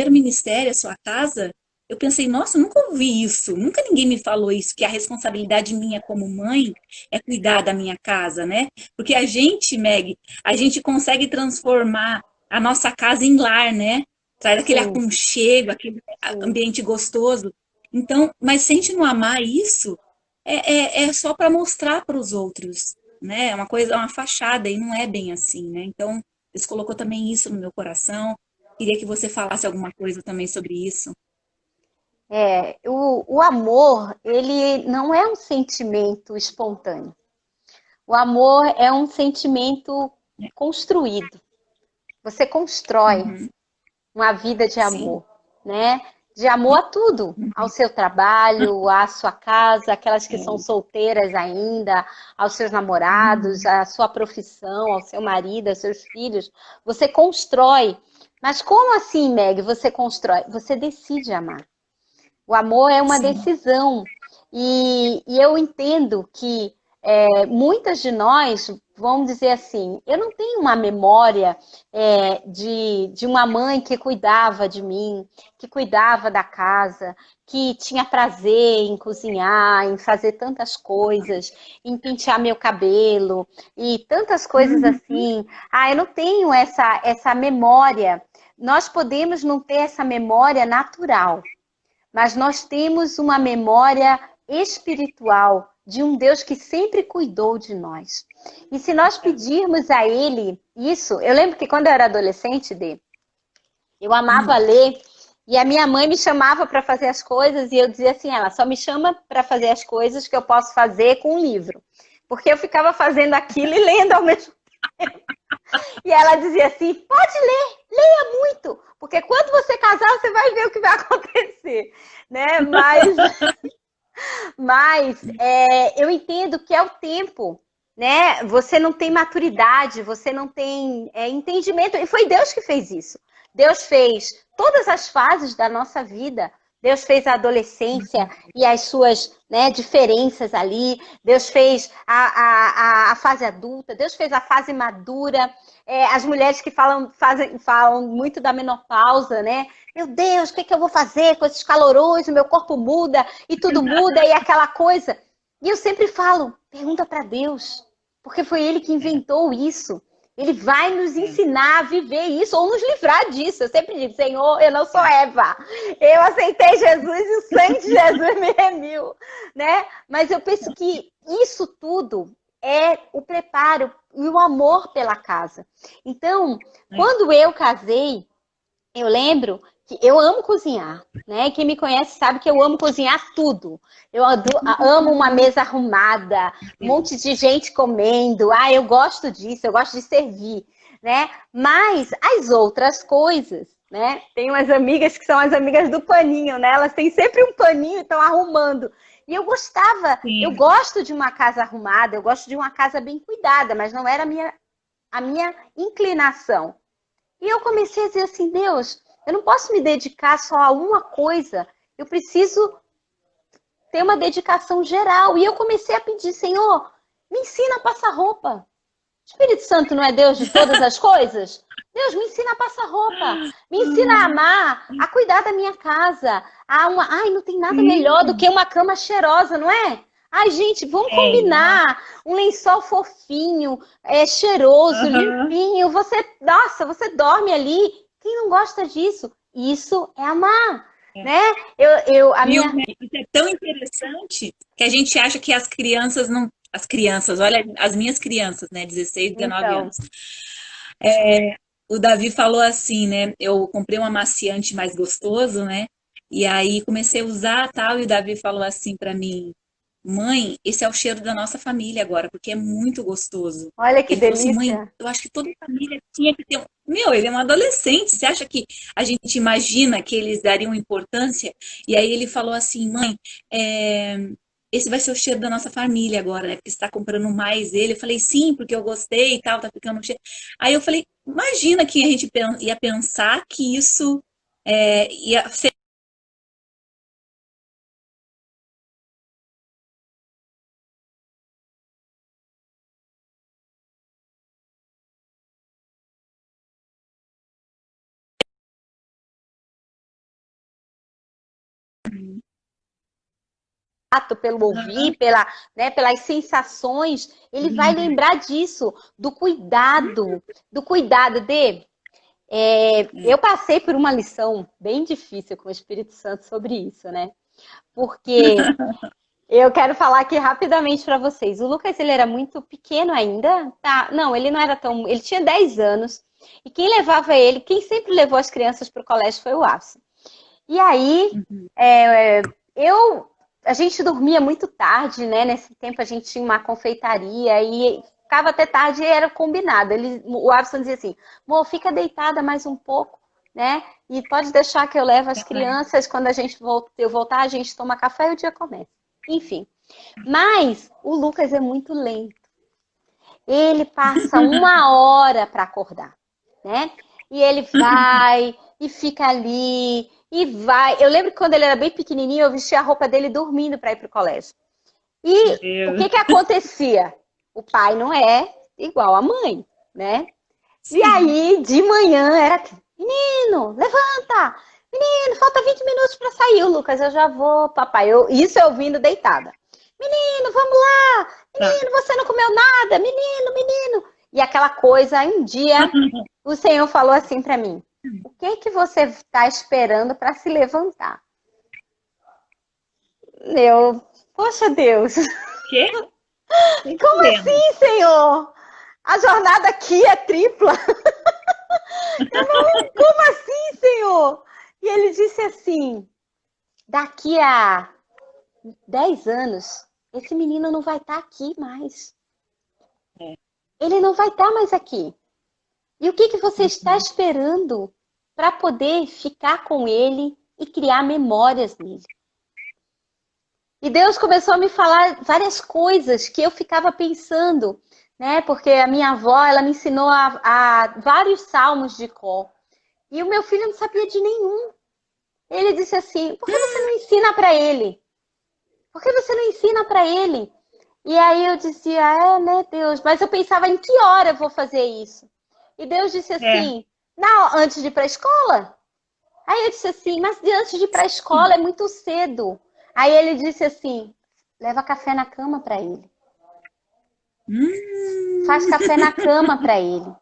ministério, a sua casa? Eu pensei, nossa, eu nunca ouvi isso, nunca ninguém me falou isso, que a responsabilidade minha como mãe é cuidar da minha casa, né? Porque a gente, Meg, a gente consegue transformar a nossa casa em lar, né? Traz aquele sim, aconchego, aquele sim. ambiente gostoso. Então, mas se a gente não amar isso, é só para mostrar para os outros, né? É uma coisa, é uma fachada e não é bem assim, né? Então, Deus colocou também isso no meu coração. Queria que você falasse alguma coisa também sobre isso. O amor, ele não é um sentimento espontâneo. O amor é um sentimento construído. Você constrói Uhum, uma vida de sim, amor, né? de amor a tudo, ao seu trabalho, à sua casa, aquelas que são solteiras ainda, aos seus namorados, à sua profissão, ao seu marido, aos seus filhos. Você constrói. Mas como assim, Meg, você constrói? Você decide amar. O amor é uma Sim. decisão. E eu entendo que muitas de nós vão dizer assim, eu não tenho uma memória de uma mãe que cuidava de mim, que cuidava da casa, que tinha prazer em cozinhar, em fazer tantas coisas, em pentear meu cabelo e tantas coisas Uhum. assim. Ah, eu não tenho essa memória. Nós podemos não ter essa memória natural, mas nós temos uma memória espiritual de um Deus que sempre cuidou de nós. E se nós pedirmos a Ele isso, eu lembro que quando eu era adolescente, eu amava ler e a minha mãe me chamava para fazer as coisas e eu dizia assim, ela só me chama para fazer as coisas que eu posso fazer com um livro. Porque eu ficava fazendo aquilo e lendo ao mesmo tempo. E ela dizia assim, pode ler, leia muito, porque quando você casar você vai ver o que vai acontecer, né? Mas eu entendo que é o tempo, né? Você não tem maturidade, você não tem entendimento. E foi Deus que fez isso. Deus fez todas as fases da nossa vida. Deus fez a adolescência e as suas, né, diferenças ali. Deus fez a fase adulta. Deus fez a fase madura. As mulheres que falam muito da menopausa, né? Meu Deus, o que, que eu vou fazer com esses calorões? O meu corpo muda e tudo muda e aquela coisa. E eu sempre falo, pergunta para Deus, porque foi Ele que inventou isso. Ele vai nos ensinar a viver isso ou nos livrar disso. Eu sempre digo, Senhor, eu não sou Eva. Eu aceitei Jesus e o sangue de Jesus me remiu, né? Mas eu penso que isso tudo é o preparo e o amor pela casa. Então, quando eu casei, eu lembro que eu amo cozinhar, né? Quem me conhece sabe que eu amo cozinhar tudo. Eu amo uma mesa arrumada, um monte de gente comendo. Ah, eu gosto disso, eu gosto de servir, né? Mas as outras coisas, né? Tem umas amigas que são as amigas do paninho, né? Elas têm sempre um paninho e estão arrumando. E eu Sim. gosto de uma casa arrumada, eu gosto de uma casa bem cuidada, mas não era a minha inclinação. E eu comecei a dizer assim, Deus, eu não posso me dedicar só a uma coisa, eu preciso ter uma dedicação geral. E eu comecei a pedir, Senhor, me ensina a passar roupa. Espírito Santo não é Deus de todas as coisas? Deus, me ensina a passar roupa, me ensina a amar, a cuidar da minha casa. Ai, não tem nada melhor do Sim. que uma cama cheirosa, não é? Ai, gente, vamos Nossa. combinar. Um lençol fofinho, cheiroso, Aham. limpinho. Nossa, você dorme ali. Quem não gosta disso? Isso é amar, né? A Viu? minha. Isso é tão interessante que a gente acha que as crianças não. As crianças, olha, as minhas crianças, né? 16, 19 Então, anos. O Davi falou assim, né? Eu comprei um amaciante mais gostoso, né? E aí comecei a usar tal, e o Davi falou assim pra mim: Mãe, esse é o cheiro da nossa família agora, porque é muito gostoso. olha que Ele falou assim: Mãe, delícia. eu acho que toda família tinha que ter um. Meu, ele é um adolescente. Você acha que a gente imagina que eles dariam importância? E aí ele falou assim: Mãe, esse vai ser o cheiro da nossa família agora, né? Porque você está comprando mais ele. Eu falei: Sim, porque eu gostei e tal, tá ficando um cheiro. Aí eu falei: Imagina que a gente ia pensar que isso ia ser. Pelo ouvir, né, pelas sensações, ele vai lembrar disso, do cuidado de. Eu passei por uma lição bem difícil com o Espírito Santo sobre isso, né? Porque eu quero falar aqui rapidamente para vocês. O Lucas, ele era muito pequeno ainda, tá? Não, ele não era tão. Ele tinha 10 anos. E quem levava ele, quem sempre levou as crianças para o colégio foi o Alisson. E aí, eu, a gente dormia muito tarde, né? Nesse tempo a gente tinha uma confeitaria e ficava até tarde e era combinado. O Abson dizia assim, amor, fica deitada mais um pouco né? E pode deixar que eu levo as crianças, quando eu voltar, a gente toma café e o dia começa. Enfim, mas o Lucas é muito lento. Ele passa 1 hora para acordar, né? E ele vai e fica ali e vai. Eu lembro que quando ele era bem pequenininho, eu vestia a roupa dele dormindo para ir para o colégio. E o que que acontecia? O pai não é igual a mãe, né? E aí, de manhã, era assim, menino, levanta! Menino, falta 20 minutos para sair, o Lucas, eu já vou, papai. Isso eu vindo deitada. Menino, vamos lá! Menino, você não comeu nada! Menino, menino! E aquela coisa, um dia, o Senhor falou assim para mim, o que que você está esperando para se levantar? Poxa Deus, Quê? como assim, Senhor? A jornada aqui é tripla. Como assim, Senhor? E ele disse assim, daqui a 10 anos, esse menino não vai estar aqui mais. Ele não vai estar mais aqui. E o que que você está esperando para poder ficar com ele e criar memórias nele? E Deus começou a me falar várias coisas que eu ficava pensando, né? Porque a minha avó, ela me ensinou a vários salmos de cor. E o meu filho não sabia de nenhum. Ele disse assim, por que você não ensina para ele? Por que você não ensina para ele? E aí eu dizia, né, Deus? Mas eu pensava, em que hora eu vou fazer isso? E Deus disse assim, não, antes de ir para a escola? Aí eu disse assim, mas antes de ir para a escola é muito cedo. Aí ele disse assim, leva café na cama para ele. Faz café na cama para ele.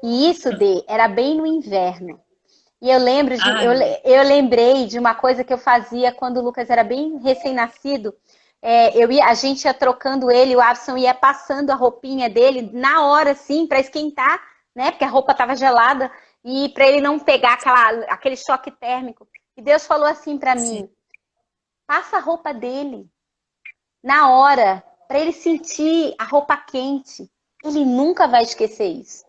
E isso, era bem no inverno. E eu lembro eu lembrei de uma coisa que eu fazia quando o Lucas era bem recém-nascido. A gente ia trocando ele, o Abson ia passando a roupinha dele na hora, assim, para esquentar, né? Porque a roupa estava gelada e para ele não pegar aquele choque térmico. E Deus falou assim para mim: passa a roupa dele na hora, para ele sentir a roupa quente. Ele nunca vai esquecer isso.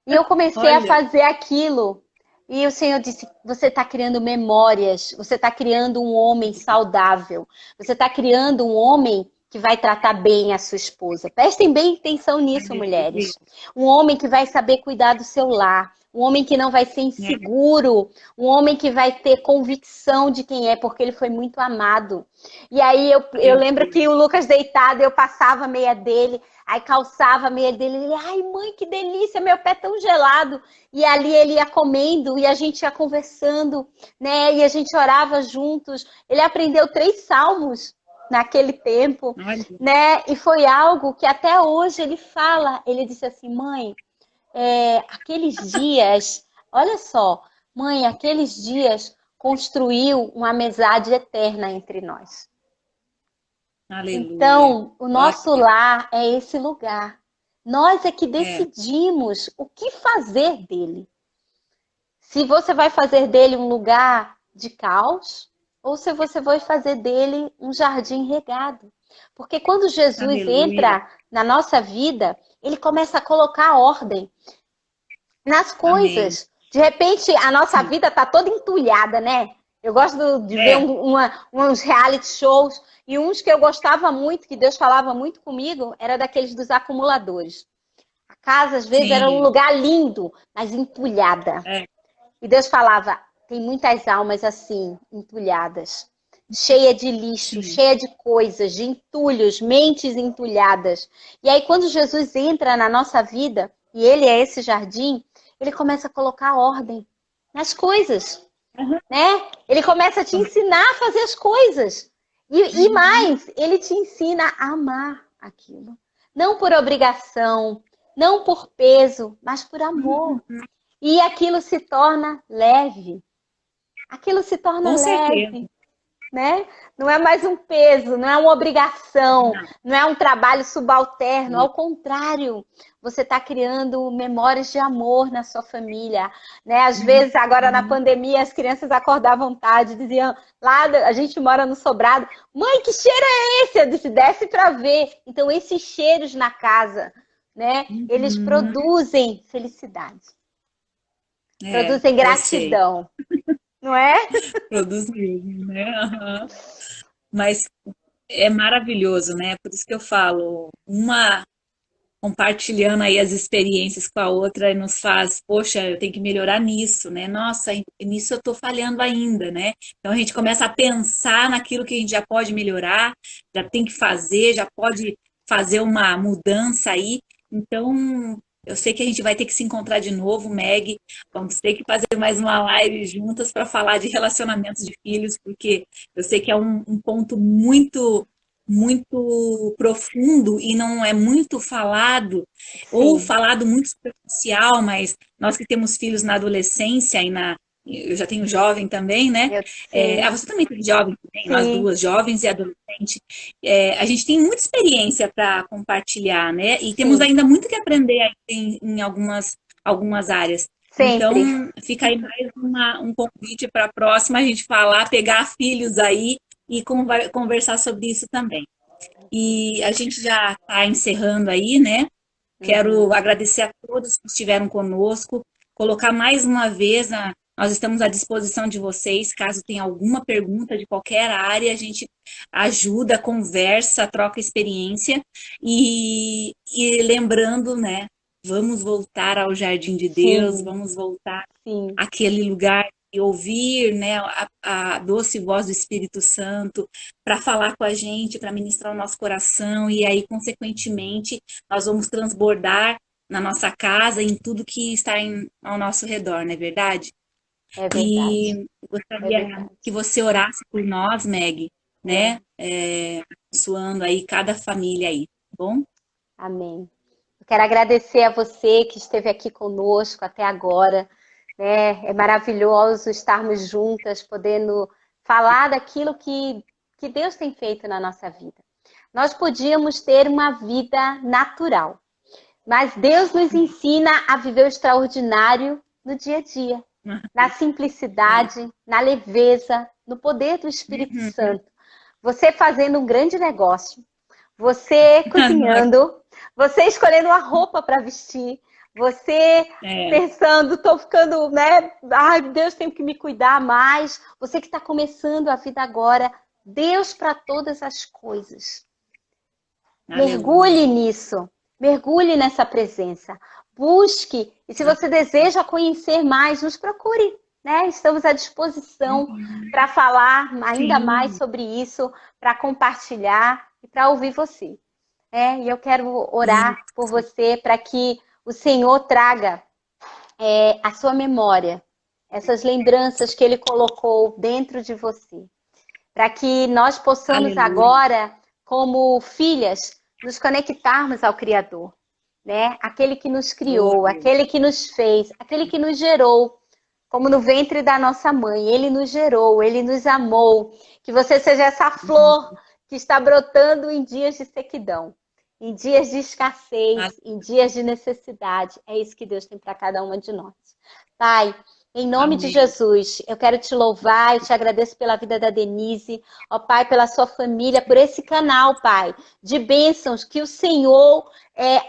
E eu comecei a fazer aquilo. E o Senhor disse, você está criando memórias, você está criando um homem saudável, você está criando um homem que vai tratar bem a sua esposa. Prestem bem atenção nisso, mulheres. Um homem que vai saber cuidar do seu lar, um homem que não vai ser inseguro, um homem que vai ter convicção de quem é, porque ele foi muito amado. E aí eu lembro que o Lucas deitado, eu passava a meia dele, aí calçava a meia dele, ele, ai mãe, que delícia, meu pé tão gelado. E ali ele ia comendo e a gente ia conversando, né? E a gente orava juntos. Ele aprendeu 3 salmos naquele tempo, né? E foi algo que até hoje ele fala. Ele disse assim, mãe, aqueles dias, olha só, mãe, aqueles dias construiu uma amizade eterna entre nós. Aleluia. Então, o nosso lar é esse lugar. Nós é que decidimos o que fazer dele. Se você vai fazer dele um lugar de caos, ou se você vai fazer dele um jardim regado. Porque quando Jesus entra na nossa vida, ele começa a colocar ordem nas coisas. Amém. De repente, a nossa vida está toda entulhada, né? Eu gosto de ver uns reality shows. E uns que eu gostava muito, que Deus falava muito comigo, era daqueles dos acumuladores. A casa, às vezes, era um lugar lindo, mas entulhada. E Deus falava, tem muitas almas assim, entulhadas. Cheia de lixo, cheia de coisas, de entulhos, mentes entulhadas. E aí, quando Jesus entra na nossa vida, e ele é esse jardim, ele começa a colocar ordem nas coisas. Né? Ele começa a te ensinar a fazer as coisas. E mais, ele te ensina a amar aquilo. Não por obrigação, não por peso, mas por amor. E aquilo se torna leve. Aquilo se torna leve. Né? Não é mais um peso, não é uma obrigação, não é um trabalho subalterno. Ao contrário, você está criando memórias de amor na sua família. Né? Às vezes, agora na pandemia, as crianças acordavam tarde, diziam, lá a gente mora no sobrado, mãe, que cheiro é esse? Eu disse, desce para ver. Então, esses cheiros na casa, né? Eles produzem felicidade. Produzem eu sei. gratidão, não é? Produz mesmo, né? Aham. Mas é maravilhoso, né? Por isso que eu falo, uma compartilhando aí as experiências com a outra e nos faz, poxa, eu tenho que melhorar nisso, né? Nossa, nisso eu tô falhando ainda, né? Então a gente começa a pensar naquilo que a gente já pode melhorar, já tem que fazer, já pode fazer uma mudança aí. Então, eu sei que a gente vai ter que se encontrar de novo, Meg. Vamos ter que fazer mais uma live juntas para falar de relacionamentos de filhos, porque eu sei que é um ponto muito profundo e não é muito falado, ou Sim, falado muito superficial, mas nós que temos filhos na adolescência eu já tenho jovem também, né? sim, Você também tem jovem também, nós sim, duas, jovens e adolescentes. A gente tem muita experiência para compartilhar, né? E temos sim, ainda muito que aprender aí em algumas áreas. sempre. Então, fica aí mais um convite para a próxima a gente falar, pegar filhos aí e conversar sobre isso também. E a gente já está encerrando aí, né? Quero Uhum. agradecer a todos que estiveram conosco, colocar mais uma vez, nós estamos à disposição de vocês, caso tenha alguma pergunta de qualquer área, a gente ajuda, conversa, troca experiência e lembrando, né? Vamos voltar ao jardim de Deus, Sim, vamos voltar sim, àquele lugar e ouvir, né, a doce voz do Espírito Santo para falar com a gente, para ministrar o nosso coração e aí, consequentemente, nós vamos transbordar na nossa casa, em tudo que está ao nosso redor, não é verdade? é verdade, E é gostaria que verdade. você orasse por nós, Meg, É, né? Abençoando aí cada família aí, tá bom? amém. Eu quero agradecer a você que esteve aqui conosco até agora, né? É maravilhoso estarmos juntas, podendo falar daquilo que Deus tem feito na nossa vida. Nós podíamos ter uma vida natural, mas Deus nos ensina a viver o extraordinário no dia a dia, na É. simplicidade, na leveza, no poder do Espírito Santo. Você fazendo um grande negócio, você cozinhando, você escolhendo uma roupa para vestir, você É, pensando, estou ficando, né? Ai, Deus tem que me cuidar mais. Você que está começando a vida agora, Deus para todas as coisas. Mergulhe aleluia. nisso, mergulhe nessa presença, busque, e se você deseja conhecer mais, nos procure, né? Estamos à disposição para falar ainda mais Sim, sobre isso, para compartilhar e para ouvir você. E eu quero orar por isso. você para que o Senhor traga a sua memória, essas lembranças que Ele colocou dentro de você, para que nós possamos Aleluia. agora, como filhas, nos conectarmos ao Criador, né? Aquele que nos Oh, criou, Deus. aquele que nos fez, aquele que nos gerou, como no ventre da nossa mãe. Ele nos gerou, ele nos amou. Que você seja essa flor que está brotando em dias de sequidão, em dias de escassez, em dias de necessidade. É isso que Deus tem para cada uma de nós. Pai, em nome de Amém. Jesus, eu quero te louvar, eu te agradeço pela vida da Denise, ó Pai, pela sua família, por esse canal, Pai, de bênçãos que o Senhor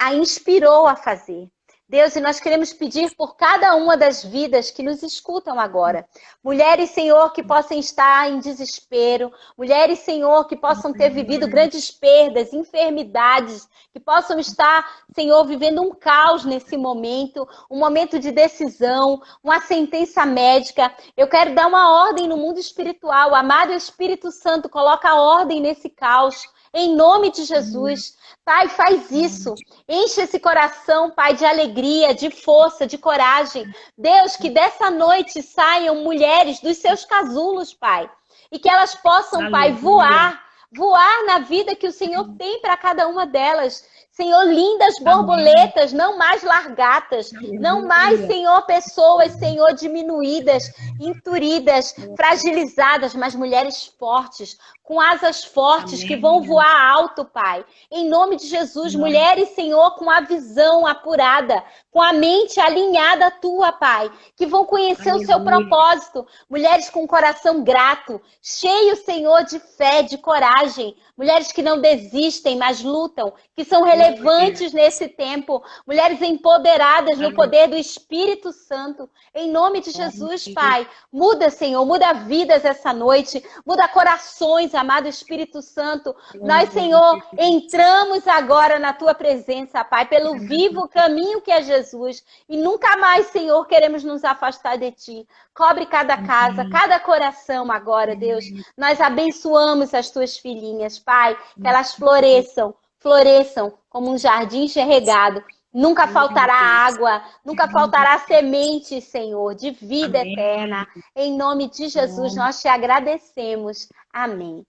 a inspirou a fazer. Deus, e nós queremos pedir por cada uma das vidas que nos escutam agora. Mulheres, Senhor, que possam estar em desespero. Mulheres, Senhor, que possam ter vivido grandes perdas, enfermidades. Que possam estar, Senhor, vivendo um caos nesse momento. Um momento de decisão, uma sentença médica. Eu quero dar uma ordem no mundo espiritual. Amado Espírito Santo, coloca ordem nesse caos. Em nome de Jesus. Pai, faz isso. Enche esse coração, Pai, de alegria, de força, de coragem. Deus, que dessa noite saiam mulheres dos seus casulos, Pai. E que elas possam, Pai, Aleluia. voar na vida que o Senhor tem para cada uma delas. Senhor, lindas Amém. borboletas, não mais largatas, não mais, Aleluia. Senhor, pessoas, Senhor, diminuídas, inturidas, fragilizadas, mas mulheres fortes, com asas fortes que vão Amém. voar alto, Pai. Em nome de Jesus, Nome mulheres, Senhor, com a visão apurada, com a mente alinhada à tua, Pai, que vão conhecer o seu Aleluia. propósito. Mulheres com coração grato, cheio, Senhor, de fé, de coragem. Mulheres que não desistem, mas lutam, que são Oh, relevantes nesse tempo, mulheres empoderadas no poder do Espírito Santo. Em nome de Jesus, Pai, muda, Senhor, muda vidas essa noite, muda corações, amado Espírito Santo. Nós, Senhor, entramos agora na Tua presença, Pai, pelo vivo caminho que é Jesus, e nunca mais, Senhor, queremos nos afastar de Ti. Cobre cada casa, cada coração agora, Deus. Nós abençoamos as Tuas filhinhas, Pai, que elas floresçam, floresçam como um jardim regado. Nunca faltará água, nunca faltará semente, Senhor, de vida eterna. Em nome de Jesus, nós te agradecemos. Amém.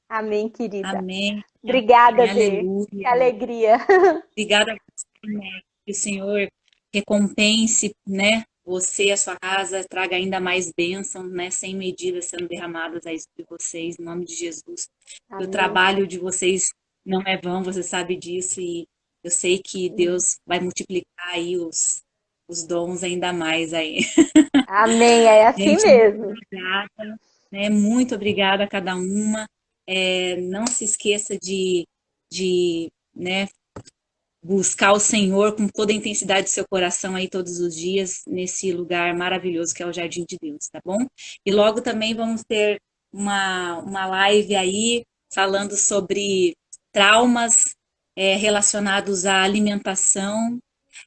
Amém, querida. Amém. Obrigada, Dê. Aleluia. Que alegria. Obrigada a você, né? Que o Senhor recompense, né? Você e a sua casa, traga ainda mais bênção, né? Sem medida sendo derramadas aí sobre vocês, em nome de Jesus. Amém. O trabalho de vocês não é vão, você sabe disso, e eu sei que Deus vai multiplicar aí os dons ainda mais aí. Amém, é assim Gente, mesmo. muito obrigada, né? Muito obrigada a cada uma. Não se esqueça de, né, buscar o Senhor com toda a intensidade do seu coração aí todos os dias, nesse lugar maravilhoso que é o Jardim de Deus, tá bom? E logo também vamos ter uma live aí falando sobre traumas relacionados à alimentação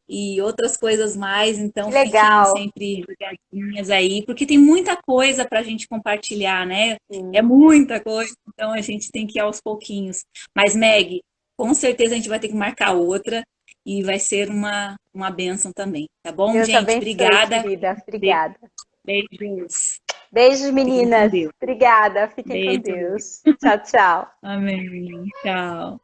e outras coisas mais, então fiquem Legal. sempre ligadinhas aí, porque tem muita coisa para a gente compartilhar, né? Sim. É muita coisa, então a gente tem que ir aos pouquinhos. Mas, Meg, com certeza a gente vai ter que marcar outra e vai ser uma bênção também, tá bom, Deus gente? abençoe, Obrigada. querida. Obrigada. Beijos. Beijos, meninas. Deus. Obrigada. Fiquem com Beijo. Deus. Tchau, tchau. Amém. Tchau.